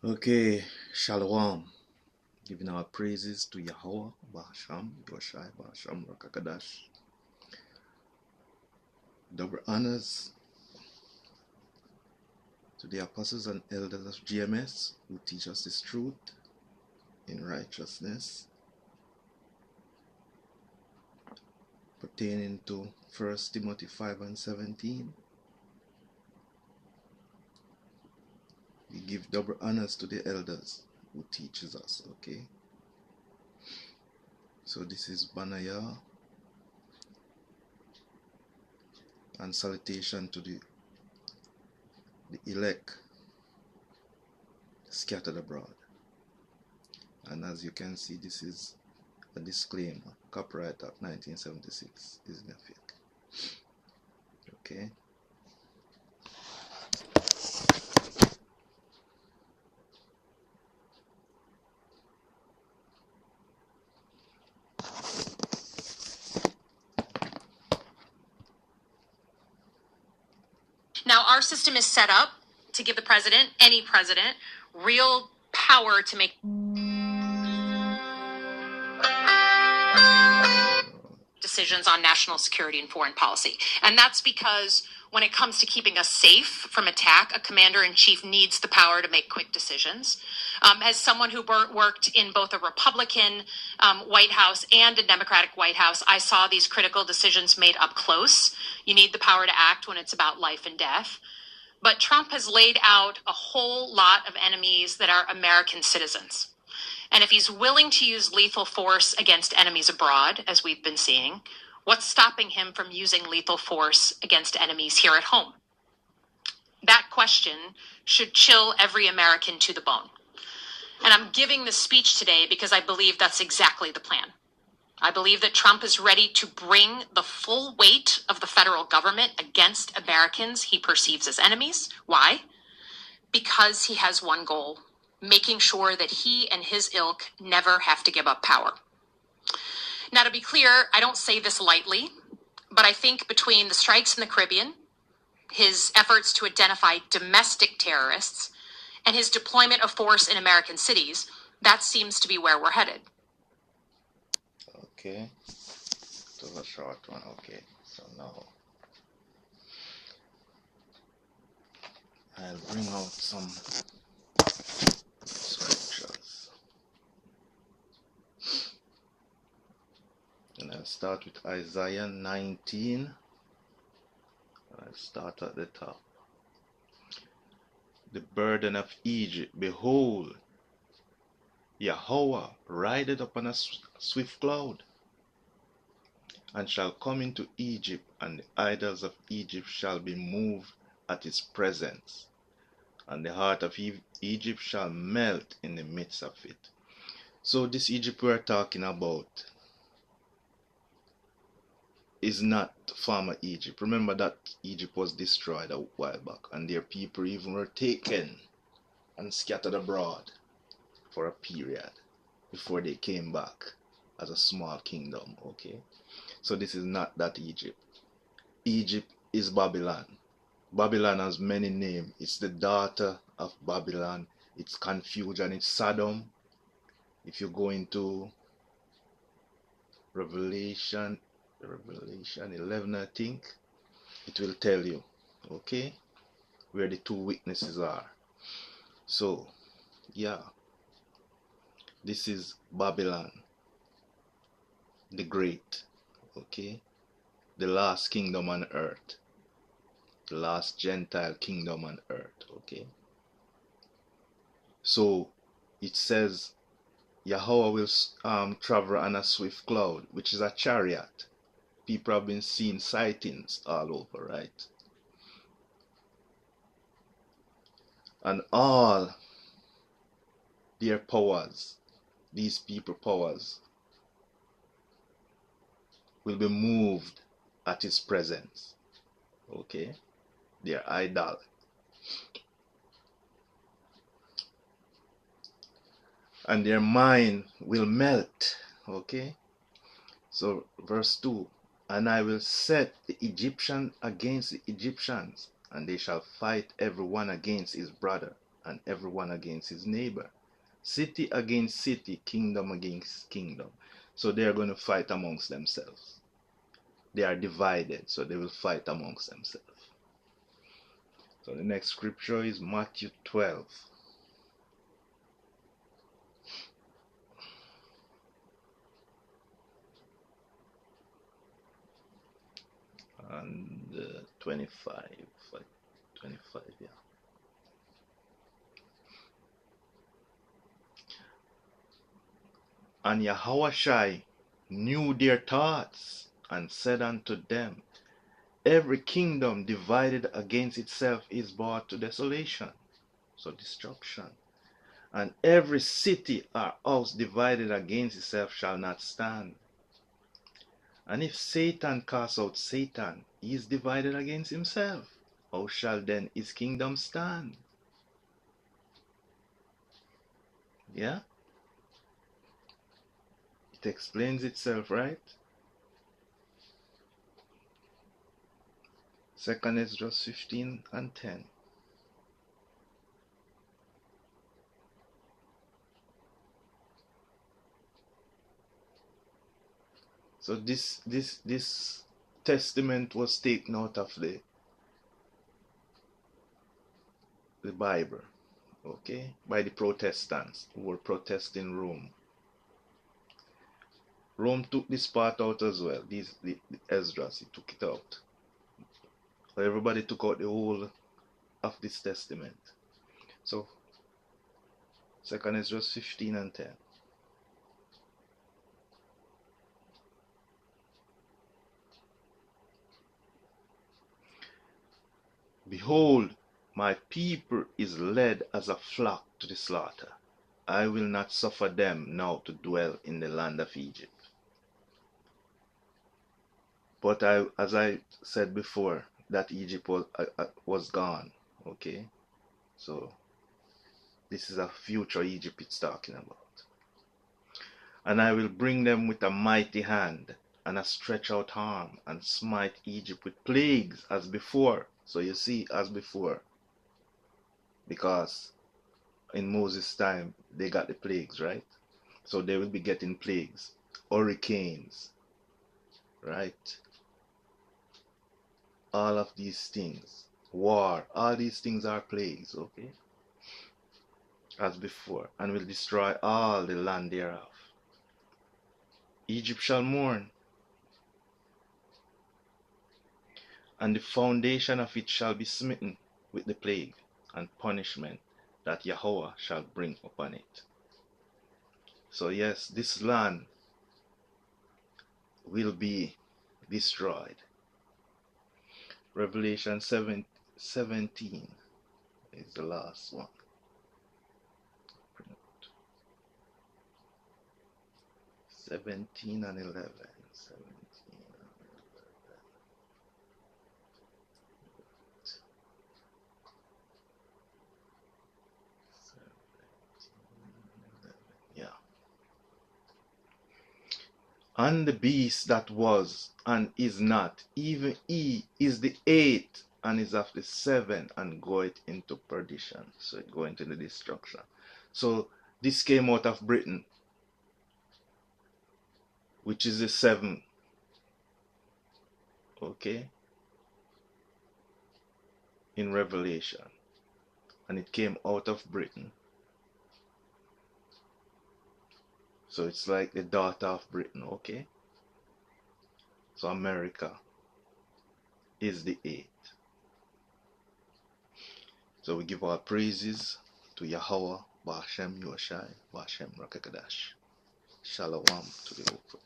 Okay, Shalom. Giving our praises to Yahweh, Bahasham, Yoshai, Bahasham, Rakakadash. Double honors to the apostles and elders of GMS who teach us this truth in righteousness pertaining to 1 Timothy 5 and 17. We give double honors to the elders who teaches us, okay? So this is Banaya and salutation to the elect scattered abroad. And as you can see, this is a disclaimer. Copyright Act 1976 is not fake. Okay. Now, our system is set up to give the president, any president, real power to make decisions on national security and foreign policy. And that's because when it comes to keeping us safe from attack, a commander-in-chief needs the power to make quick decisions. As someone who worked in both a Republican White House and a Democratic White House, I saw these critical decisions made up close. You need the power to act when it's about life and death. But Trump has laid out a whole lot of enemies that are American citizens. And if he's willing to use lethal force against enemies abroad, as we've been seeing, what's stopping him from using lethal force against enemies here at home? That question should chill every American to the bone. And I'm giving this speech today because I believe that's exactly the plan. I believe that Trump is ready to bring the full weight of the federal government against Americans he perceives as enemies. Why? Because he has one goal: making sure that he and his ilk never have to give up power. Now, to be clear, I don't say this lightly, but I think between the strikes in the Caribbean, his efforts to identify domestic terrorists, and his deployment of force in American cities, that seems to be where we're headed. Okay. So a short one. Okay. So now I'll bring out some scriptures. And I'll start with Isaiah 19. I'll start at the top. The burden of Egypt, behold, Yahweh rideth upon a swift cloud, and shall come into Egypt, and the idols of Egypt shall be moved at his presence, and the heart of Egypt shall melt in the midst of it. So this Egypt we're talking about is not former Egypt. Remember that Egypt was destroyed a while back, and their people even were taken and scattered abroad for a period before they came back as a small kingdom. Okay, so this is not that Egypt. Egypt is Babylon. Babylon has many names. It's the daughter of Babylon. It's confusion. It's Sodom. If you go into Revelation 11, I think, it will tell you, okay, where the two witnesses are. So, yeah, this is Babylon the Great, okay, the last kingdom on earth, the last Gentile kingdom on earth, okay. So, it says Yahweh will travel on a swift cloud, which is a chariot. People have been seeing sightings all over, right? And all their powers, these people powers, will be moved at his presence. Okay? Their idol. And their mind will melt. Okay? So verse 2, and I will set the Egyptian against the Egyptians, and they shall fight every one against his brother. and everyone against his neighbor. City against city, kingdom against kingdom. So they are going to fight amongst themselves. They are divided, so they will fight amongst themselves. So the next scripture is Matthew 12. And 25. 25, yeah. And Yahushua knew their thoughts, and said unto them, every kingdom divided against itself is brought to desolation, so destruction. And every city or house divided against itself shall not stand. And if Satan cast out Satan, he is divided against himself. How shall then his kingdom stand? Yeah? It explains itself, right? Second Ezra 15 and 10. So this testament was taken out of the Bible, okay, by the Protestants who were protesting Rome. Rome took this part out as well. The Esdras, he took it out. So everybody took out the whole of this testament. So Second Ezra 15 and 10. Behold, my people is led as a flock to the slaughter. I will not suffer them now to dwell in the land of Egypt. But as I said before, that Egypt was gone. Okay, so this is a future Egypt it's talking about. And I will bring them with a mighty hand and a stretched out arm, and smite Egypt with plagues as before. So you see, as before, because in Moses' time they got the plagues, right? So they will be getting plagues, hurricanes, right? All of these things, war, all these things are plagues, okay? As before, and will destroy all the land thereof. Egypt shall mourn, and the foundation of it shall be smitten with the plague and punishment that Yahweh shall bring upon it. So yes, this land will be destroyed. Revelation 17 is the last one. 17 and 11. 17 and 11. Yeah. And the beast that was and is not, even he is the eighth and is of the seven, and goeth into perdition. So it going into the destruction. So this came out of Britain, which is the seven. Okay, in Revelation, and it came out of Britain. So it's like the daughter of Britain, okay? So America is the eighth. So we give our praises to Yahweh, Ba'ashem Yoshai, Ba'ashem Rakakadash. Shalom to the whole